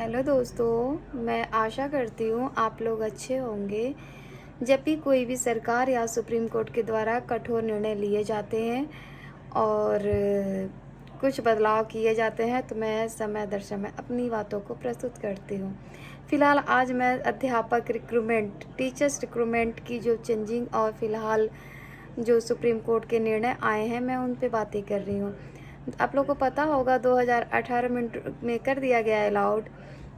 Hello दोस्तों, मैं आशा करती हूँ आप लोग अच्छे होंगे। जब भी कोई भी सरकार या सुप्रीम कोर्ट के द्वारा कठोर निर्णय लिए जाते हैं और कुछ बदलाव किए जाते हैं तो मैं समय दर समय अपनी बातों को प्रस्तुत करती हूँ। फ़िलहाल आज मैं अध्यापक रिक्रूटमेंट, टीचर्स रिक्रूटमेंट की जो चेंजिंग और फ़िलहाल जो सुप्रीम कोर्ट के निर्णय आए हैं मैं उन पे बातें कर रही हूँ। आप लोग को पता होगा 2018 में कर दिया गया अलाउड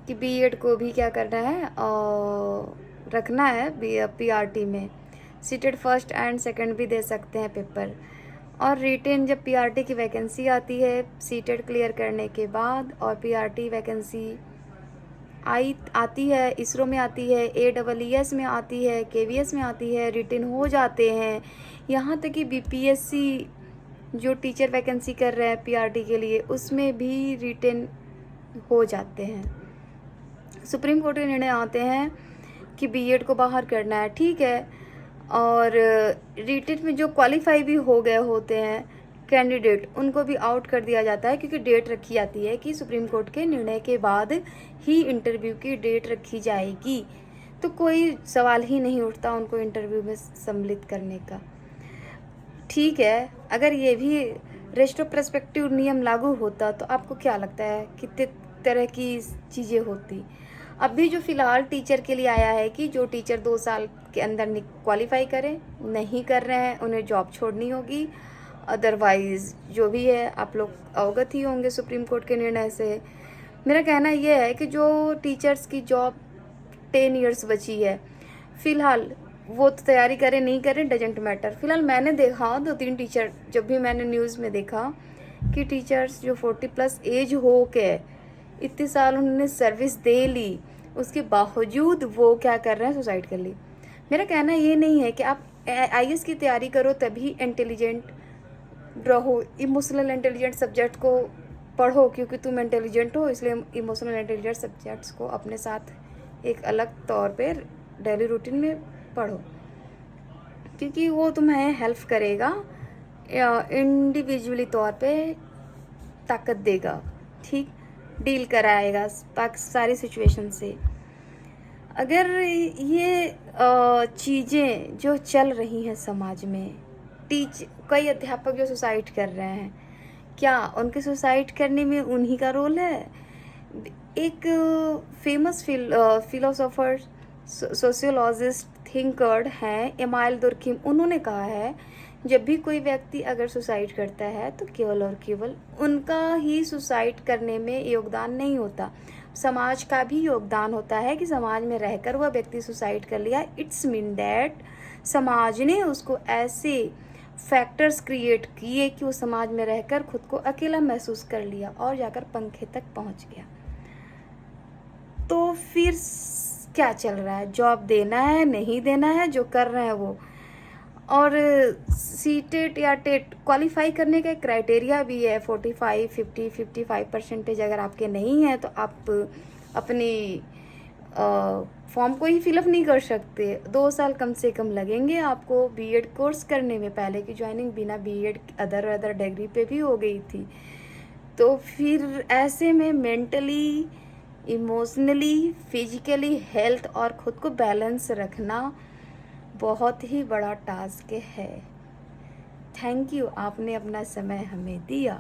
कि बीएड को भी क्या करना है और रखना है पीआरटी में। सीटेड फर्स्ट एंड सेकंड भी दे सकते हैं पेपर। और रिटेन जब पीआरटी की वैकेंसी आती है सीटेड क्लियर करने के बाद और पीआरटी वैकेंसी आती है, इसरो में आती है, AEES में आती है, KVS में आती है, रिटेन हो जाते हैं। यहाँ तक कि बीपीएससी जो टीचर वैकेंसी कर रहे हैं पीआरटी के लिए उसमें भी रिटेन हो जाते हैं। सुप्रीम कोर्ट के निर्णय आते हैं कि बीएड को बाहर करना है, ठीक है। और रिटेन में जो क्वालिफाई भी हो गए होते हैं कैंडिडेट उनको भी आउट कर दिया जाता है, क्योंकि डेट रखी जाती है कि सुप्रीम कोर्ट के निर्णय के बाद ही इंटरव्यू की डेट रखी जाएगी। तो कोई सवाल ही नहीं उठता उनको इंटरव्यू में सम्मिलित करने का। ठीक है, अगर ये भी रेट्रोस्पेक्टिव नियम लागू होता तो आपको क्या लगता है कितने तरह की चीज़ें होती। अभी जो फ़िलहाल टीचर के लिए आया है कि जो टीचर 2 साल के अंदर क्वालिफाई करें, नहीं कर रहे हैं उन्हें जॉब छोड़नी होगी। अदरवाइज़ जो भी है आप लोग अवगत ही होंगे सुप्रीम कोर्ट के निर्णय से। मेरा कहना यह है कि जो टीचर्स की जॉब 10 इयर्स बची है, फ़िलहाल वो तो तैयारी करें नहीं करें डजेंट मैटर। फ़िलहाल मैंने देखा 2-3 टीचर, जब भी मैंने न्यूज़ में देखा कि टीचर्स जो 40+ एज हो के इतने साल उन्होंने सर्विस दे ली, उसके बावजूद वो क्या कर रहे हैं, सुसाइड कर ली। मेरा कहना ये नहीं है कि आप आईएएस की तैयारी करो तभी इंटेलिजेंट रहो, इमोशनल इंटेलिजेंट सब्जेक्ट को पढ़ो क्योंकि तुम इंटेलिजेंट हो, इसलिए इमोशनल इंटेलिजेंट सब्जेक्ट्स को अपने साथ एक अलग तौर पे डेली रूटीन में पढ़ो, क्योंकि वो तुम्हें हेल्प करेगा, इंडिविजुअली तौर पे ताकत देगा, ठीक, डील कराएगा सारी सिचुएशन से। अगर ये चीज़ें जो चल रही हैं समाज में, कई अध्यापक जो सुसाइड कर रहे हैं, क्या उनके सुसाइड करने में उन्हीं का रोल है। एक फेमस फिलोसोफर, सोशियोलॉजिस्ट, थिंकर हैं इमाइल दुर्खिम, उन्होंने कहा है जब भी कोई व्यक्ति अगर सुसाइड करता है तो केवल और केवल उनका ही सुसाइड करने में योगदान नहीं होता, समाज का भी योगदान होता है कि समाज में रहकर वह व्यक्ति सुसाइड कर लिया। इट्स मीन दैट समाज ने उसको ऐसे फैक्टर्स क्रिएट किए कि वो समाज में रहकर खुद को अकेला महसूस कर लिया और जाकर पंखे तक पहुंच गया। तो फिर क्या चल रहा है, जॉब देना है नहीं देना है, जो कर रहे हैं वो। और सीटेट या टेट क्वालिफाई करने का क्राइटेरिया भी है 45, 50, 55%। अगर आपके नहीं है तो आप अपनी फॉर्म को ही फिलअप नहीं कर सकते। 2 साल कम से कम लगेंगे आपको बीएड कोर्स करने में। पहले की ज्वाइनिंग बिना बीएड अदर डिग्री पे भी हो गई थी। तो फिर ऐसे में मेंटली, इमोशनली, फिजिकली हेल्थ और ख़ुद को बैलेंस रखना बहुत ही बड़ा टास्क है। थैंक यू, आपने अपना समय हमें दिया।